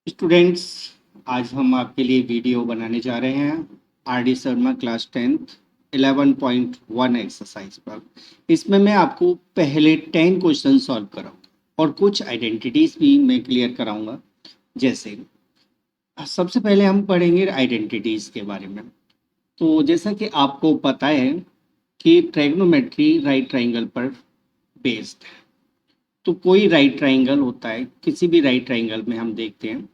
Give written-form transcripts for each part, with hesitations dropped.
Students, आज हम आपके लिए वीडियो बनाने जा रहे हैं R D Sharma class 10th 11.1 exercise पर। इसमें मैं आपको पहले 10 क्वेश्चन सॉल्व कराऊंगा और कुछ आइडेंटिटीज भी मैं क्लियर कराऊंगा। जैसे सबसे पहले हम पढ़ेंगे आइडेंटिटीज के बारे में। तो जैसा कि आपको पता है कि ट्राइगोनोमेट्री राइट ट्राइंगल पर बेस्ड है। तो कोई राइट ट्राइंगल होता है, किसी भी राइट ट्राइंगल में हम देखते हैं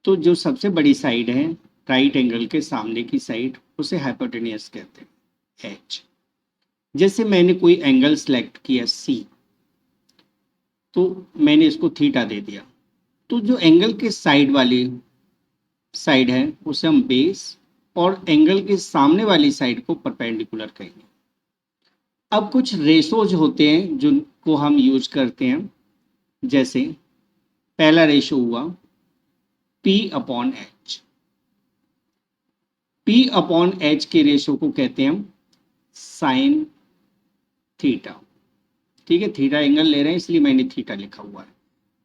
तो जो सबसे बड़ी साइड है राइट एंगल के सामने की साइड, उसे हाइपोटेनियस कहते हैं, एच। जैसे मैंने कोई एंगल सेलेक्ट किया सी, तो मैंने इसको थीटा दे दिया। तो जो एंगल के साइड वाली साइड है उसे हम बेस और एंगल के सामने वाली साइड को परपेंडिकुलर कहेंगे। अब कुछ रेशोज होते हैं जिनको हम यूज करते हैं। जैसे पहला रेशो हुआ P upon H. P upon H के रेशो को कहते हैं हम साइन थीटा। ठीक है, थीटा एंगल ले रहे हैं इसलिए मैंने थीटा लिखा हुआ है।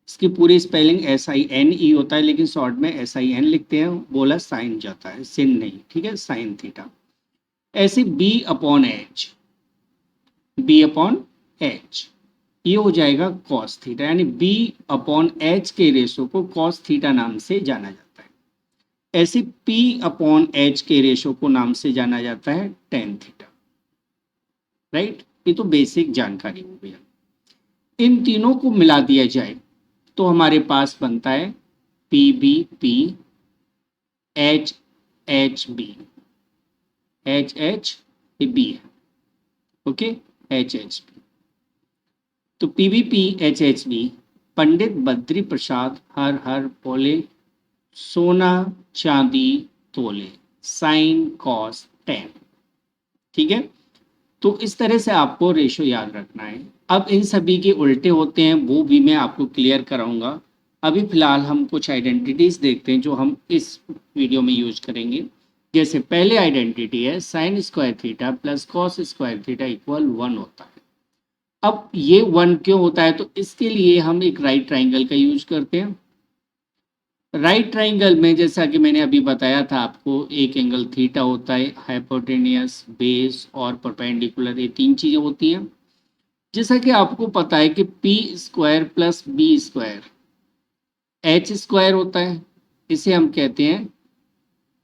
इसकी पूरी स्पेलिंग SINE होता है, लेकिन शॉर्ट में SIN लिखते हैं, बोला साइन जाता है, सिन नहीं। ठीक है, साइन थीटा। ऐसे B upon H, B upon H ये हो जाएगा कॉस थीटा, यानी B अपॉन एच के रेशो को कॉस थीटा नाम से जाना जाता है। ऐसे P अपॉन एच के रेशो को नाम से जाना जाता है टेन थीटा। राइट, ये तो बेसिक जानकारी हो गई। इन तीनों को मिला दिया जाए तो हमारे पास बनता है PBP HHB। HH ये B है, ओके, HHB। तो PBP HHB पंडित बद्री प्रसाद हर हर बोले, सोना चांदी तोले, साइन कॉस टेन। ठीक है, तो इस तरह से आपको रेशो याद रखना है। अब इन सभी के उल्टे होते हैं, वो भी मैं आपको क्लियर कराऊंगा। अभी फिलहाल हम कुछ आइडेंटिटीज देखते हैं जो हम इस वीडियो में यूज करेंगे। जैसे पहले आइडेंटिटी है sign square theta plus cos square theta equal 1 होता है। अब ये 1 क्यों होता है, तो इसके लिए हम एक राइट ट्राइंगल का यूज करते हैं। राइट ट्राइंगल में जैसा कि मैंने अभी बताया था आपको, एक एंगल थीटा होता है, हाइपोटेनियस, बेस और परपेंडिकुलर, ये तीन चीजें होती हैं। जैसा कि आपको पता है कि P square plus B square H square होता है, इसे हम कहते हैं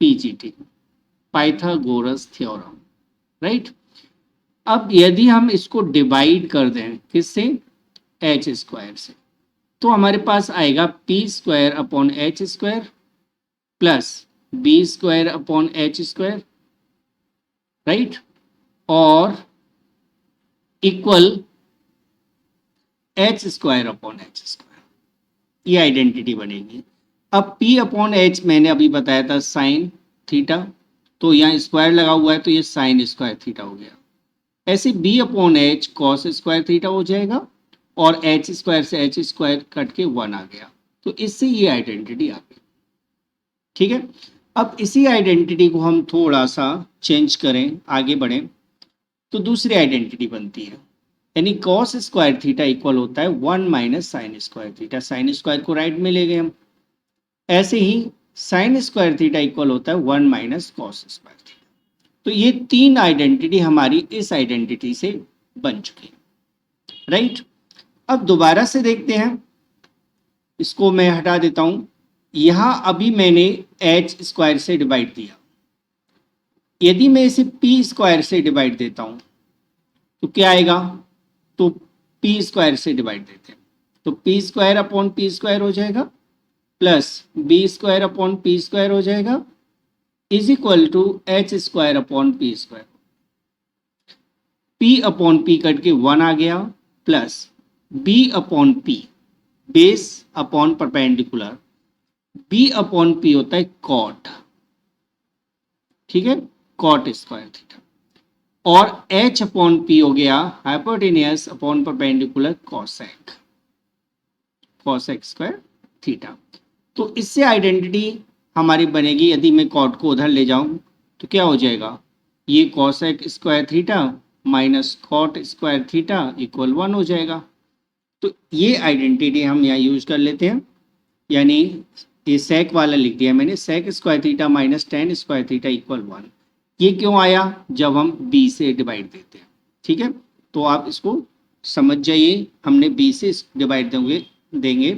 PGT, पाइथागोरस थ्योरम। राइट, अब यदि हम इसको डिवाइड कर दें किससे, एच स्क्वायर से, तो हमारे पास आएगा P square upon H square plus B square upon H square, right, और equal H square upon H square. ये आइडेंटिटी बनेगी। अब P अपॉन एच मैंने अभी बताया था साइन थीटा, तो यहाँ स्क्वायर लगा हुआ है तो ये साइन स्क्वायर थीटा हो गया। ऐसे B upon H cos square theta हो जाएगा, और एच स्क्वायर से एच स्क्वायर कट के 1 आ गया। तो इससे ये आइडेंटिटी आ गई। ठीक है, अब इसी आइडेंटिटी को हम थोड़ा सा चेंज करें, आगे बढ़ें, तो दूसरी आइडेंटिटी बनती है, यानी कॉस स्क्वायर थीटा इक्वल होता है 1 minus sine square theta. Sine square को राइट में ले गए हम। ऐसे ही साइन स्क्वायर थीटा इक्वल होता है 1 माइनस कॉस स्क्वायर थीटा। तो ये तीन आइडेंटिटी हमारी इस आइडेंटिटी से बन चुकी है। राइट, अब दोबारा से देखते हैं, इसको मैं हटा देता हूं। यहां अभी मैंने एच स्क्वायर से डिवाइड दिया, यदि मैं इसे पी स्क्वायर से डिवाइड देता हूं तो क्या आएगा, तो पी स्क्वायर से डिवाइड देते हैं तो P square upon P square हो जाएगा, plus B square upon P square हो जाएगा, is equal to H square upon P square. P upon P cut के 1 आ गया, plus B upon P, base upon perpendicular, B upon P होता है cot. ठीक है, कॉट स्क्वायर थीटा, और h अपॉन पी हो गया hypotenuse upon perpendicular cosec, cosec square theta. तो इससे आइडेंटिटी हमारी बनेगी, यदि मैं कॉट को उधर ले जाऊं तो क्या हो जाएगा, ये cosec square theta minus cot square theta equal 1 हो जाएगा। तो ये आइडेंटिटी हम यहाँ यूज कर लेते हैं। यानी ये सेक वाला लिख दिया मैंने, sec square theta minus tan square theta equal 1। ये क्यों आया? जब हम b से डिवाइड देते हैं। ठीक है, तो आप इसको समझ जाइए, हमने b से डिवाइड देंगे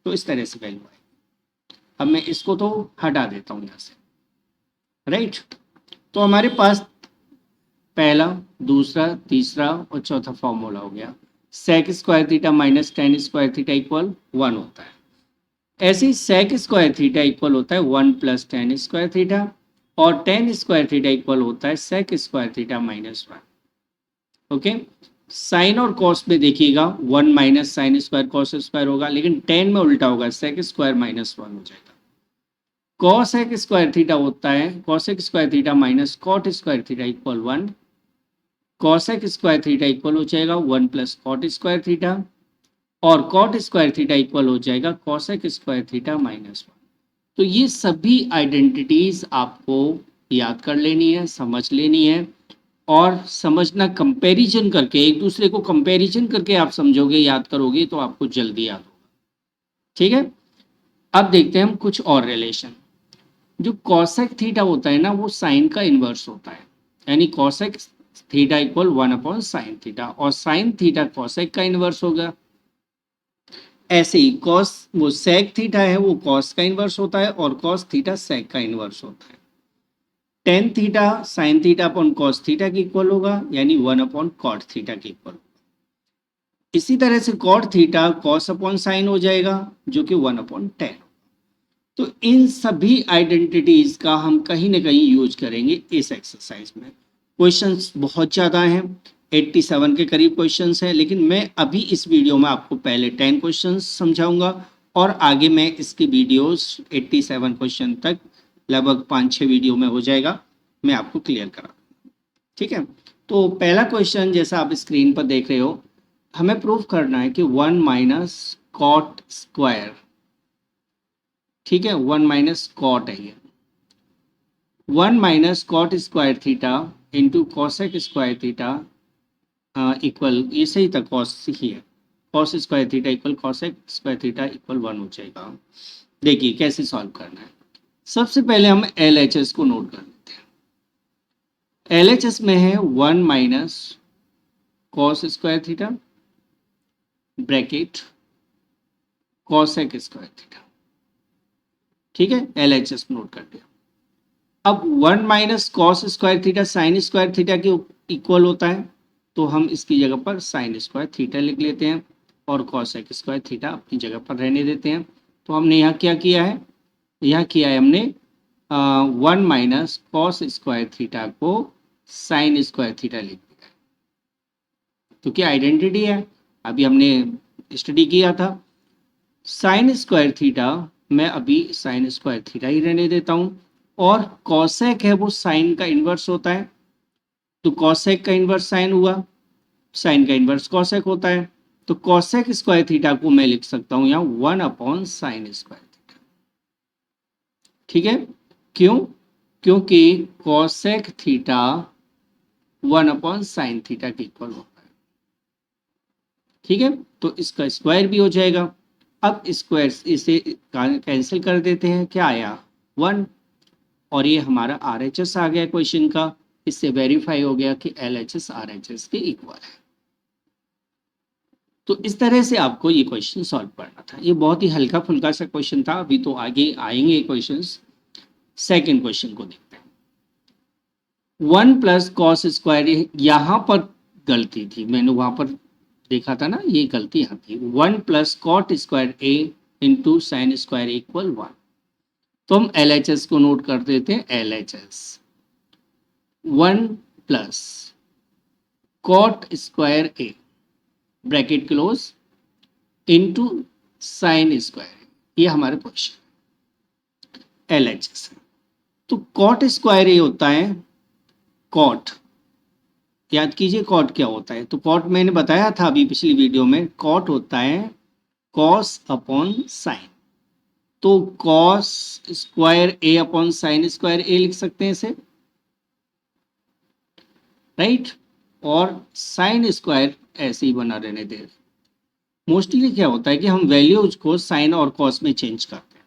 तो इस तरह से वैल्यू आएगी। अब मैं इसको तो हटा देता हूँ यहाँ से, राइट। तो हमारे पास पहला, दूसरा, तीसरा और चौथा फॉर्मूला हो गया। Sec square theta minus tan square theta equal 1 होता है। ऐसे ही सेक स्क्वायर थीटा इक्वल होता है 1 प्लस टेन स्क्वायर थीटा, और टेन स्क्वायर थीटा इक्वल होता है sec square theta minus 1। Okay, sine और कॉस में देखिएगा 1 minus sine square cos square होगा, लेकिन टेन में उल्टा होगा, सेक स्क्वायर माइनस 1 हो जाएगा। कॉसेक स्क्वायर थीटा होता है cosec square theta minus cot square theta equal 1। Cosec square theta equal हो जाएगा 1 प्लस कॉट स्क्वायर थीटा, और कॉट स्क्वायर थीटा इक्वल हो जाएगा कॉसेक स्क्वायर थीटा माइनस 1। तो ये सभी आइडेंटिटीज आपको याद कर लेनी है, समझ लेनी है, और समझना कंपैरिजन करके, एक दूसरे को कंपैरिजन करके आप समझोगे, याद करोगे तो आपको जल्दी याद होगा। ठीक है, अब देखते हैं हम कुछ और रिलेशन। जो कॉसेक थीटा होता है ना, वो साइन का इन्वर्स होता है, यानी cosec theta equal 1 upon sine theta, और साइन थीटा कॉसेक का इन्वर्स होगा। ऐसे ही कॉस, वो सेक थीटा है वो कॉस का इन्वर्स होता है, और कॉस थीटा सेक का इन्वर्स होता है। Tan theta sine theta upon cos theta के इक्वल होगा, यानी 1 अपॉन कॉट थीटा के इक्वल। इसी तरह से cot theta cos upon sine हो जाएगा, जो कि 1 अपॉन टेन। तो इन सभी आइडेंटिटीज का हम कहीं ना कहीं यूज करेंगे इस एक्सरसाइज में। क्वेश्चंस बहुत ज़्यादा हैं, 87 के करीब क्वेश्चंस हैं, लेकिन मैं अभी इस वीडियो में आपको पहले 10 क्वेश्चंस समझाऊंगा, और आगे मैं इसकी वीडियोस 87 क्वेश्चन तक लगभग 5-6 वीडियो में हो जाएगा, मैं आपको क्लियर करा। ठीक है, तो पहला क्वेश्चन जैसा आप स्क्रीन पर देख रहे हो, हमें प्रूव करना है कि 1 माइनस कॉट स्क्वायर, ठीक है, 1 माइनस कॉट है ये, 1 minus cot square theta into cosec square theta equal, ये सही था, कॉस ही है, cos square theta equal cosec square theta equal 1 हो जाएगा। देखिए कैसे सॉल्व करना है। सबसे पहले हम LHS को नोट कर लेते हैं। LHS में है 1 minus cos square theta bracket cosec square theta. ठीक है, LHS नोट कर दिया। अब 1 minus cos square theta sine square theta के इक्वल होता है, तो हम इसकी जगह पर साइन स्क्वायर थीटा लिख लेते हैं, और कॉसेक स्क्वायर थीटा अपनी जगह पर रहने देते हैं। तो हमने यहाँ क्या किया है, यहाँ किया है हमने 1 माइनस कॉस स्क्वायर थीटा को साइन स्क्वायर थीटा लिख दिया है, क्योंकि आइडेंटिटी है, अभी हमने स्टडी किया था। साइन स्क्वायर थीटा मैं अभी साइन स्क्वायर थीटा ही रहने देता हूँ, और कॉसेक है वो साइन का इन्वर्स होता है, तो कॉसेक का इन्वर्स साइन हुआ, साइन का इन्वर्स कॉसेक होता है, तो कॉसेक स्क्वायर थीटा को मैं लिख सकता हूँ यहाँ 1 अपॉन साइन स्क्वायर थीटा। ठीक है, क्यों? क्योंकि cosec theta 1 upon sine theta के इक्वल होता है। ठीक है, तो इसका स्क्वायर भी हो जाएगा। अब स्क्वायर इसे कैंसिल कर देते हैं, क्या आया 1, और ये हमारा RHS आ गया क्वेश्चन का। इससे वेरीफाई हो गया कि LHS RHS के इक्वल है। तो इस तरह से आपको ये क्वेश्चन सॉल्व करना था। ये बहुत ही हल्का फुल्का सा क्वेश्चन था, अभी तो आगे आएंगे क्वेश्चंस। सेकंड क्वेश्चन को देखते हैं। 1 प्लस कॉस स्क्वायर, यहाँ पर गलती थी, मैंने वहां पर देखा था ना, ये गलती यहाँ थी। 1 प्लस कॉट स्क्वायर ए इंटू साइन स्क्वायर इक्वल 1। तो हम LHS को नोट कर देते हैं। LHS 1 plus cot square A bracket close into sine square, ये हमारे क्वेश्चन LHS है। तो कॉट स्क्वायर ए होता है, कॉट याद कीजिए कॉट क्या होता है, तो कॉट मैंने बताया था अभी पिछली वीडियो में, कॉट होता है कॉस अपॉन साइन। तो कॉस स्क्वायर ए अपॉन साइन स्क्वायर ए लिख सकते हैं इसे, राइट, और साइन स्क्वायर ऐसे ही बना रहने दे। मोस्टली क्या होता है कि हम वैल्यूज को साइन और कॉस में चेंज करते हैं।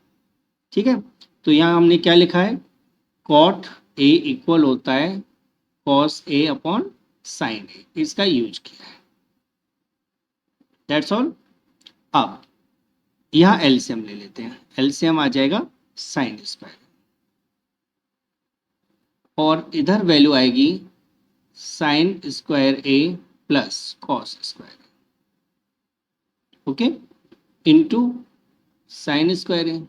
ठीक है, तो यहाँ हमने क्या लिखा है, कॉट ए इक्वल होता है कॉस ए अपॉन साइन ए, इसका यूज किया है, दैट्स ऑल। अब यहाँ एलसीएम ले लेते हैं, एलसीएम आ जाएगा साइन स्क्वायर, और इधर वैल्यू आएगी sine square A plus cos square, okay, into sine square A.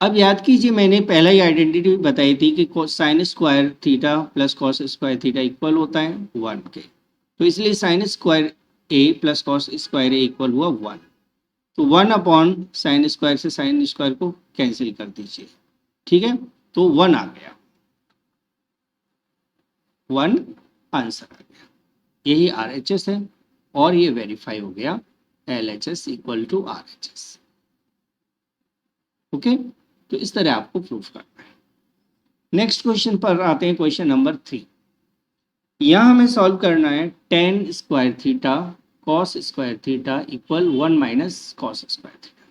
अब याद कीजिए मैंने पहला ही आइडेंटिटी बताई थी कि sign square theta plus cos square theta equal होता है 1 के, तो इसलिए sign square A plus cos square A equal हुआ 1, तो 1 अपॉन साइन स्क्वायर से साइन स्क्वायर को कैंसिल कर दीजिए, ठीक है, तो 1 आ गया, 1 आंसर आ गया, यही RHS है, और ये वेरीफाई हो गया LHS equal to RHS, okay. तो इस तरह आपको प्रूफ करना है। नेक्स्ट क्वेश्चन पर आते हैं, क्वेश्चन नंबर 3। यहाँ हमें सॉल्व करना है tan square theta cos square theta equal 1 minus cos square theta,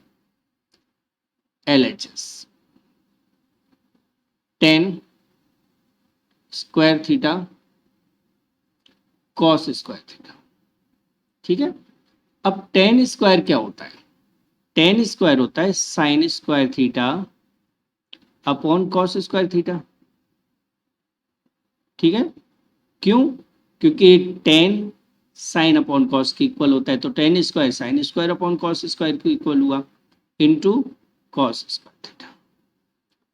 LHS tan square theta cos square theta, ठीक है। अब tan स्क्वायर क्या होता है, tan स्क्वायर होता है sign square theta upon cos square theta, ठीक है। क्यों, क्योंकि tan साइन अपॉन कॉस के इक्वल होता है, तो tan square sine square upon cos square के इक्वल हुआ, into cos square theta.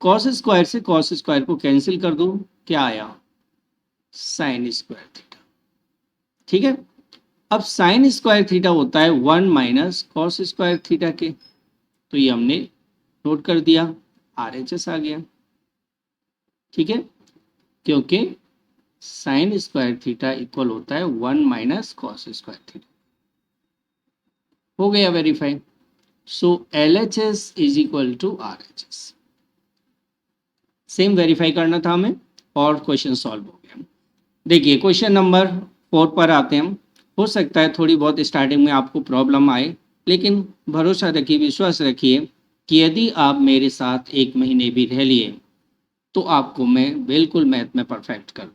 Cos square से कॉस स्क्वायर को कैंसिल कर दो, क्या आया, साइन स्क्वायर थीटा, ठीक है। अब साइन स्क्वायर थीटा होता है 1 माइनस कॉस स्क्वायर थीटा के, तो ये हमने नोट कर दिया, RHS आ गया, ठीक है, क्योंकि साइन स्क्वायर थीटा इक्वल होता है 1 माइनस कॉस स्क्वायर थीटा, हो गया verify. So LHS is equal to RHS, same verify करना था हमें, और क्वेश्चन सॉल्व हो गया। देखिए क्वेश्चन नंबर 4 पर आते हैं हम। हो सकता है थोड़ी बहुत स्टार्टिंग में आपको प्रॉब्लम आए, लेकिन भरोसा रखिए, विश्वास रखिए कि यदि आप मेरे साथ 1 महीने भी रह लिए तो आपको मैं बिल्कुल मैथ में परफेक्ट कर।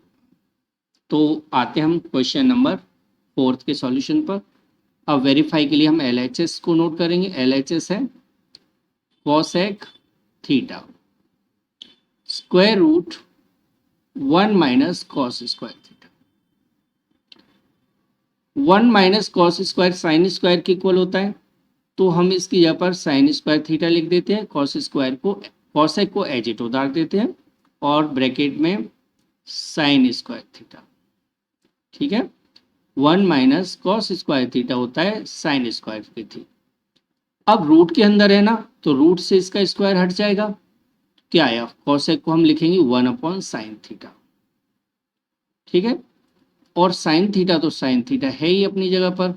तो आते हम क्वेश्चन नंबर 4 के सॉल्यूशन पर। अब वेरीफाई के लिए हम LHS को नोट करेंगे, LHS है cosec theta square root 1 minus cos square theta. 1 minus cos square sine square के इक्वल होता है, तो हम इसकी जगह पर साइन स्क्वायर थीटा लिख देते हैं, कॉस स्क्वायर को कॉसेक को एज इट उतार देते हैं, और ब्रैकेट में साइन स्क्वायर थीटा, ठीक है। 1 माइनस कॉस स्क्वायर थीटा होता है साइन स्क्वायर थीटा। अब रूट के अंदर है ना, तो रूट से इसका स्क्वायर हट जाएगा, क्या आया, कॉसेक को हम लिखेंगे 1 अपॉन साइन थीटा, ठीक है। और साइन थीटा तो साइन थीटा है ही अपनी जगह पर,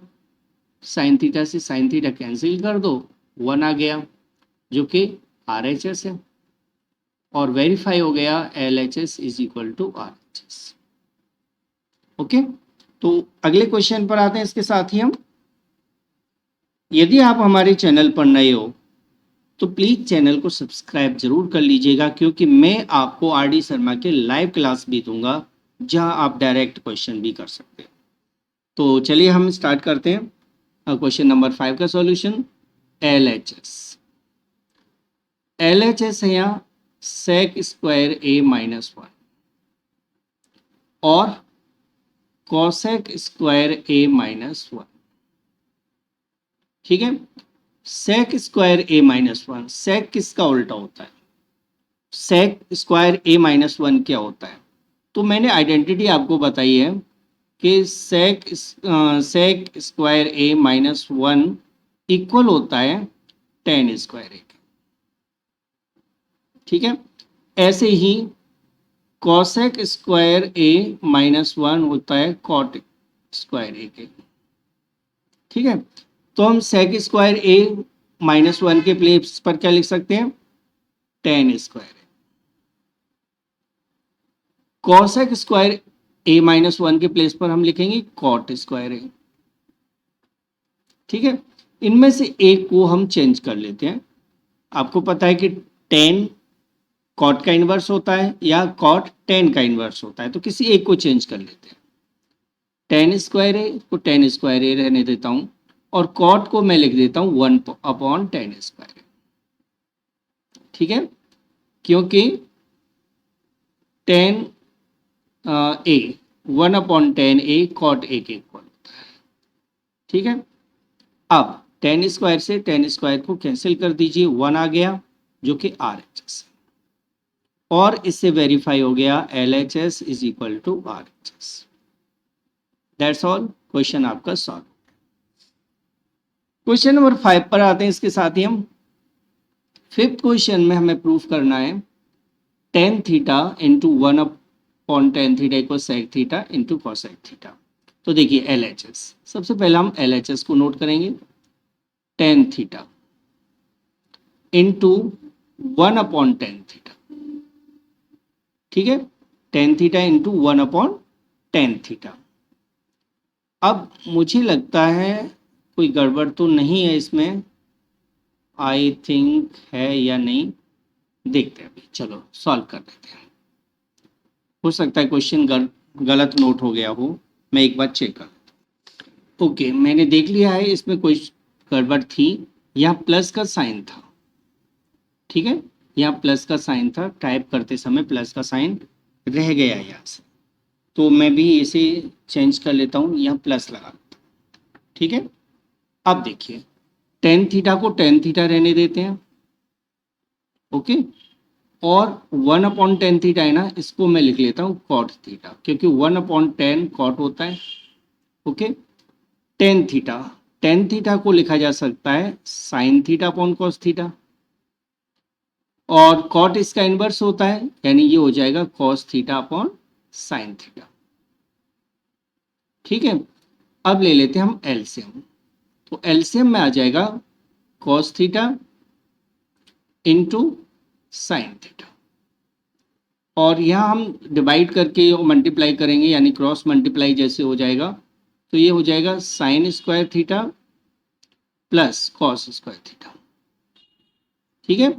साइन थीटा से साइन थीटा कैंसिल कर दो, 1 आ गया, जो कि RHS है, और वेरीफाई हो गया LHS is equal to RHS, okay. तो अगले क्वेश्चन पर आते हैं इसके साथ ही हम। यदि आप हमारे चैनल पर नए हो तो प्लीज़ चैनल को सब्सक्राइब जरूर कर लीजिएगा, क्योंकि मैं आपको RD शर्मा के लाइव क्लास भी दूंगा, जहां आप डायरेक्ट क्वेश्चन भी कर सकते हैं। तो चलिए हम स्टार्ट करते हैं क्वेश्चन नंबर 5 का सॉल्यूशन। LHS है यहाँ सेक स्क्वायर ए माइनस 1 और कॉसेक स्क्वायर ए माइनस 1, ठीक है। सेक स्क्वायर ए माइनस 1, सेक किसका उल्टा होता है, सेक स्क्वायर ए माइनस 1 क्या होता है, तो मैंने आइडेंटिटी आपको बताई है कि सेक स्क्वायर ए माइनस 1 इक्वल होता है tan स्क्वायर ए, ठीक है। ऐसे ही कॉसेक स्क्वायर ए माइनस 1 होता है कॉट स्क्वायर ए के, ठीक है। तो हम सेक स्क्वायर ए माइनस 1 के प्लेस पर क्या लिख सकते हैं, tan स्क्वायर। कॉसेक स्क्वायर ए माइनस 1 के प्लेस पर हम लिखेंगे कॉट स्क्वायर ए, ठीक है, इनमें से एक को हम चेंज कर लेते हैं। आपको पता है कि टेन कॉट का इन्वर्स होता है या कॉट टेन का इन्वर्स होता है, तो किसी एक को चेंज कर लेते हैं। टेन स्क्वायर ए को टेन स्क्वायर ए रहने देता हूं और कॉट को मैं लिख देता हूं 1/10 स्क्वायर। ठीक है, क्योंकि ten A 1/10 A cot A के इक्वल होता है। ठीक है, अब टेन स्क्वायर से टेन स्क्वायर को कैंसिल कर दीजिए, 1 आ गया जो कि RHS है, और इससे वेरीफाई हो गया LHS is equal to RHS। That's all, question आपका सॉल्व। क्वेश्चन नंबर 5 पर आते हैं। इसके साथ ही हम फिफ्थ क्वेश्चन में हमें प्रूफ करना है tan theta into 1/10 theta equal sec theta into cosec theta. तो देखिए LHS, सबसे पहले हम LHS को नोट करेंगे, टेन थीटा इंटू 1/10 थीटा। ठीक है, टेन थीटा इंटू 1/10 थीटा। अब मुझे लगता है कोई गड़बड़ तो नहीं है इसमें, आई थिंक है या नहीं, देखते हैं अभी। चलो सॉल्व कर लेते हैं, हो सकता है क्वेश्चन गलत नोट हो गया हो, मैं एक बार चेक कर लेता हूँ। ओके, मैंने देख लिया है, इसमें कोई गड़बड़ थी, यहाँ प्लस का साइन था। ठीक है, यहाँ प्लस का साइन था, टाइप करते समय प्लस का साइन रह गया यहाँ से, तो मैं भी इसे चेंज कर लेता हूँ, यहाँ प्लस लगा लेता हूँ। ठीक है, अब देखिए टेन थीटा को टेन थीटा रहने देते हैं। ओके, और 1/10 थीटा है ना, इसको मैं लिख लेता हूँ कॉट थीटा, क्योंकि 1/10 कॉट होता है। Okay, tan theta, tan theta को लिखा जा सकता है sign theta upon cos theta, और कॉट इसका इनवर्स होता है, यानी ये हो जाएगा cos theta upon sine theta. ठीक है, अब ले लेते हैं हम एलसीएम, तो एलसीएम में आ जाएगा cos theta into sine theta, और यहाँ हम डिवाइड करके और मल्टीप्लाई करेंगे, यानी क्रॉस मल्टीप्लाई जैसे हो जाएगा, तो ये हो जाएगा sign square theta plus cos square theta. ठीक है,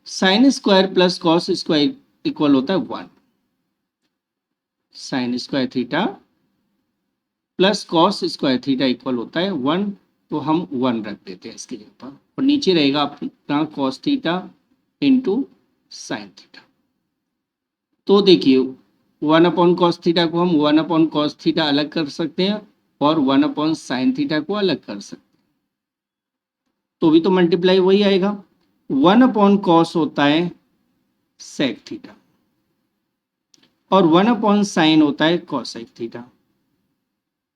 sign square plus cos square equal होता है 1, sign square theta plus cos square theta equal होता है 1, तो हम 1 रख देते हैं इसकी जगह पर, और नीचे रहेगा अपना cos theta into sine theta. तो देखिए 1/cos थीटा को हम 1/cos थीटा अलग कर सकते हैं और 1/sin थीटा को अलग कर सकते हैं, तो भी तो मल्टीप्लाई वही आएगा। 1/cos होता है सेक थीटा और 1/sin होता है कॉसेक थीटा।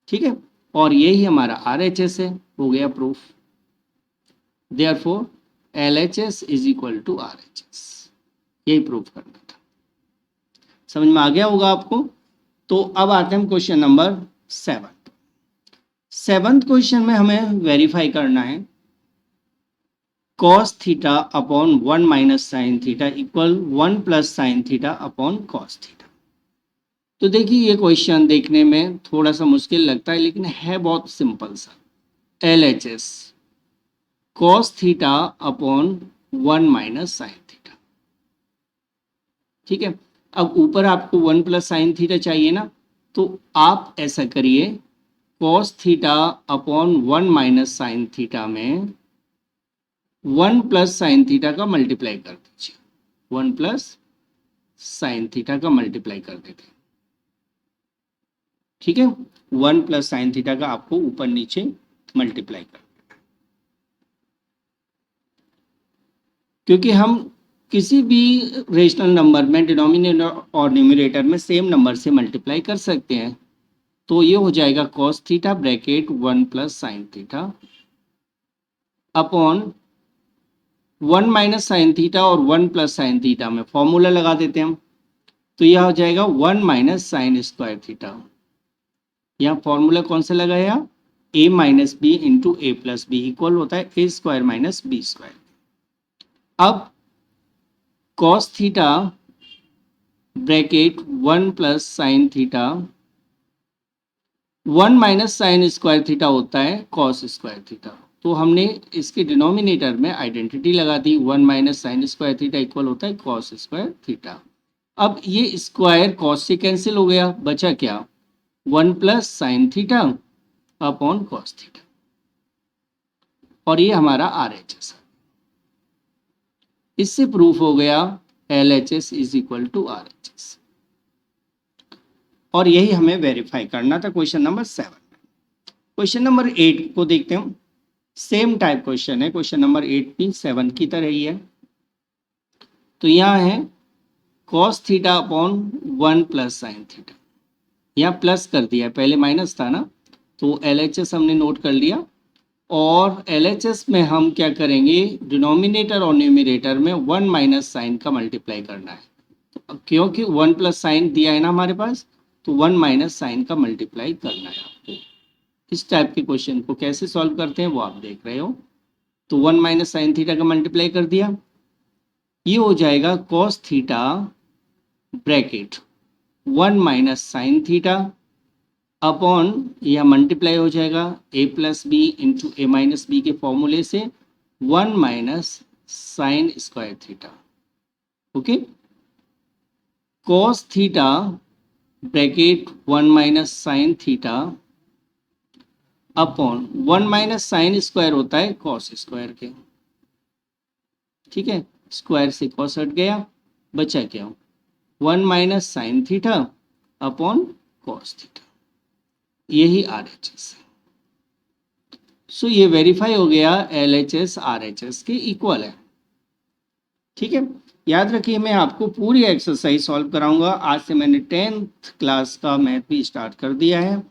ठीक है, और यही हमारा RHS है, हो गया proof. Therefore LHS is equal to RHS, यही प्रूफ करना था। समझ में आ गया होगा आपको। तो अब आते हैं हम क्वेश्चन नंबर 7। सेवंथ क्वेश्चन में हमें वेरीफाई करना है cos theta upon 1 minus sine theta equal 1 plus sine theta upon cos theta. तो देखिए ये क्वेश्चन देखने में थोड़ा सा मुश्किल लगता है, लेकिन है बहुत सिंपल सा। LHS cos theta upon 1 minus sine theta. ठीक है, अब ऊपर आपको 1 प्लस साइन थीटा चाहिए ना, तो आप ऐसा करिए cos theta upon 1 minus sine theta में 1 प्लस साइन थीटा का मल्टीप्लाई कर दीजिए, 1 प्लस साइन थीटा का मल्टीप्लाई कर देते हैं। ठीक है, 1 प्लस साइन थीटा का आपको ऊपर नीचे मल्टीप्लाई कर, क्योंकि हम किसी भी रेशनल नंबर में डिनोमिनेटर और न्यूमरेटर में सेम नंबर से मल्टीप्लाई कर सकते हैं। तो ये हो जाएगा cos theta bracket 1 plus sine theta upon 1 minus sine theta और 1 प्लस साइन थीटा में फॉर्मूला लगा देते हैं हम, तो यह हो जाएगा 1 माइनस साइन स्क्वायर थीटा। यहाँ फॉर्मूला कौन सा लगाया, a minus B into A plus B equal होता है ए स्क्वायर माइनस बी स्क्वायर। अब cos theta bracket 1 plus sine theta 1 minus sine square theta होता है कॉस स्क्वायर थीटा। तो हमने इसके डिनोमिनेटर में आइडेंटिटी लगा दी, 1 minus sine square theta equal होता है कॉस स्क्वायर थीटा। अब ये स्क्वायर कॉस से कैंसिल हो गया, बचा क्या, 1 plus sine theta upon cos theta, और ये हमारा आर एच एस। इससे प्रूफ हो गया L H S is equal to R H S, और यही हमें वेरीफाई करना था क्वेश्चन नंबर 7। क्वेश्चन नंबर 8 को देखते हैं। सेम टाइप क्वेश्चन है, क्वेश्चन नंबर 8 भी 7 की तरह ही है। तो यहाँ है cos theta upon 1 plus sine theta, यहाँ प्लस कर दिया, पहले माइनस था ना, तो एल एच एस हमने नोट कर लिया। और एल एच एस में हम क्या करेंगे, डिनोमिनेटर और न्यूमिनेटर में 1 माइनस साइन का मल्टीप्लाई करना है, क्योंकि 1 प्लस साइन दिया है ना हमारे पास, तो 1 माइनस साइन का मल्टीप्लाई करना है आपको। इस टाइप के क्वेश्चन को कैसे सॉल्व करते हैं वो आप देख रहे हो। तो 1 माइनस साइन थीटा का मल्टीप्लाई कर दिया, ये हो जाएगा cos theta bracket 1 minus sine theta upon, यह मल्टीप्लाई हो जाएगा ए प्लस बी इंटू ए माइनस बी के फॉर्मूले से 1 minus sine square theta. Okay, cos theta bracket 1 minus sine theta upon 1 minus sine square होता है कॉस स्क्वायर के, ठीक है, स्क्वायर से कॉस हट गया, बचा क्या, 1 minus sine theta upon cos theta, यही आर एच एस है। सो ये वेरीफाई हो गया L H S R H S के इक्वल है। ठीक है, याद रखिए मैं आपको पूरी एक्सरसाइज सॉल्व कराऊंगा। आज से मैंने 10th क्लास का मैथ भी स्टार्ट कर दिया है,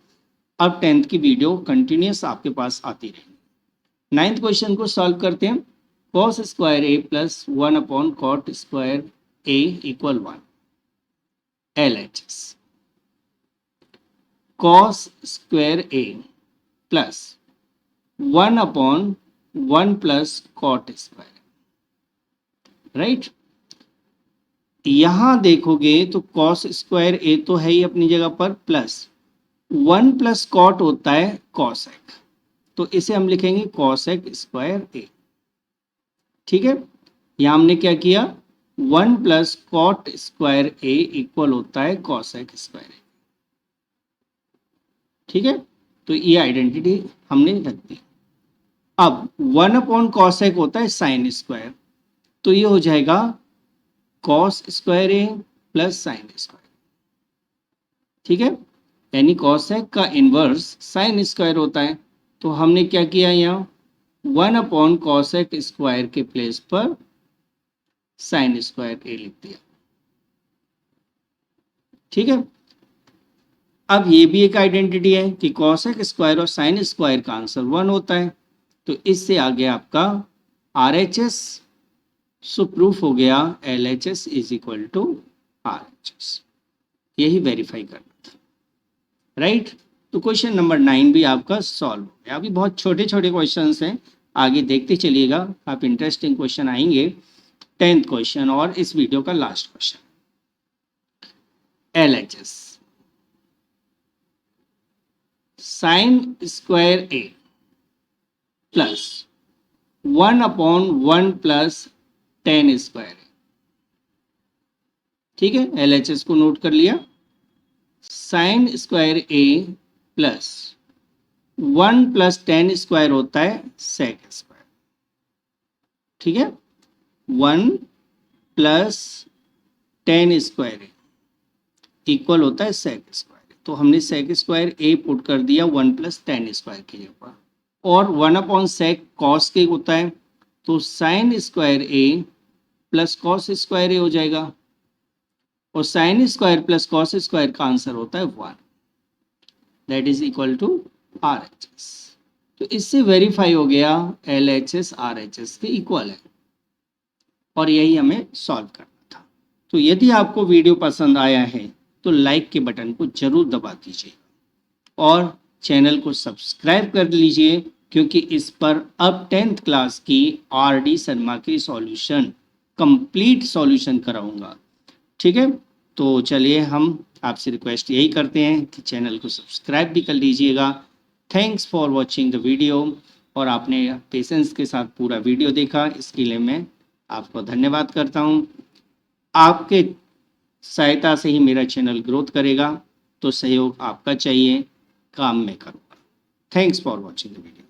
अब 10th की वीडियो कंटिन्यूस आपके पास आती रहेगी। 9th क्वेश्चन को सॉल्व करते हैं। Cos square A plus 1 upon cot square A equal 1, L H S cos square A plus 1 upon 1 plus cot square, right. यहां देखोगे तो कॉस स्क्वायर ए तो है ही अपनी जगह पर, प्लस 1 प्लस कॉट होता है कॉसेक, तो इसे हम लिखेंगे कॉसेक स्क्वायर ए। ठीक है, यहां हमने क्या किया, 1 plus cot square A equal होता है कॉसेक स्क्वायर ए। ठीक है, तो ये आइडेंटिटी हमने रख दी। अब 1 अपॉन कॉसेक होता है साइन स्क्वायर, तो ये हो जाएगा cos square A plus sine square. ठीक है, यानी कॉसेक का इनवर्स साइन स्क्वायर होता है, तो हमने क्या किया, यहाँ 1 अपॉन कॉसेक स्क्वायर के प्लेस पर साइन स्क्वायर ए लिख दिया। ठीक है, अब ये भी एक आइडेंटिटी है कि कॉसेक स्क्वायर और साइन स्क्वायर का आंसर 1 होता है, तो इससे आगे आपका R H S, so proof हो गया L H S is equal to R H S, यही वेरीफाई करना था, राइट। तो क्वेश्चन नंबर 9 भी आपका सॉल्व हो गया। अभी बहुत छोटे छोटे क्वेश्चन हैं, आगे देखते चलिएगा, आप इंटरेस्टिंग क्वेश्चन आएंगे। 10th क्वेश्चन और इस वीडियो का last question, L H S sine square A plus 1 upon 1 plus tan square. ठीक है, एल एच एस को नोट कर लिया, sine square A plus 1 plus tan square होता है सेक स्क्वायर। ठीक है, 1 प्लस टेन स्क्वायर इक्वल होता है सेक स्क्वायर, तो हमने सेक स्क्वायर ए पुट कर दिया 1 प्लस टेन स्क्वायर के ऊपर, और 1 अपॉन सेक कॉस के होता है, तो sine square A plus cos square A हो जाएगा, और sine square plus cos square का आंसर होता है 1, that is equal to R H S. तो इससे वेरीफाई हो गया L H S R H S के इक्वल है, और यही हमें सॉल्व करना था। तो यदि आपको वीडियो पसंद आया है तो लाइक के बटन को जरूर दबा दीजिए और चैनल को सब्सक्राइब कर लीजिए, क्योंकि इस पर अब 10th क्लास की आर डी शर्मा की सॉल्यूशन कंप्लीट सॉल्यूशन कराऊंगा। ठीक है, तो चलिए हम आपसे रिक्वेस्ट यही करते हैं कि चैनल को सब्सक्राइब भी कर लीजिएगा। Thanks for watching the video. और आपने पेशेंस के साथ पूरा वीडियो देखा, इसके लिए मैं आपको धन्यवाद करता हूँ। आपके सहायता से ही मेरा चैनल ग्रोथ करेगा, तो सहयोग आपका चाहिए, काम मैं करूँगा। Thanks for watching the video.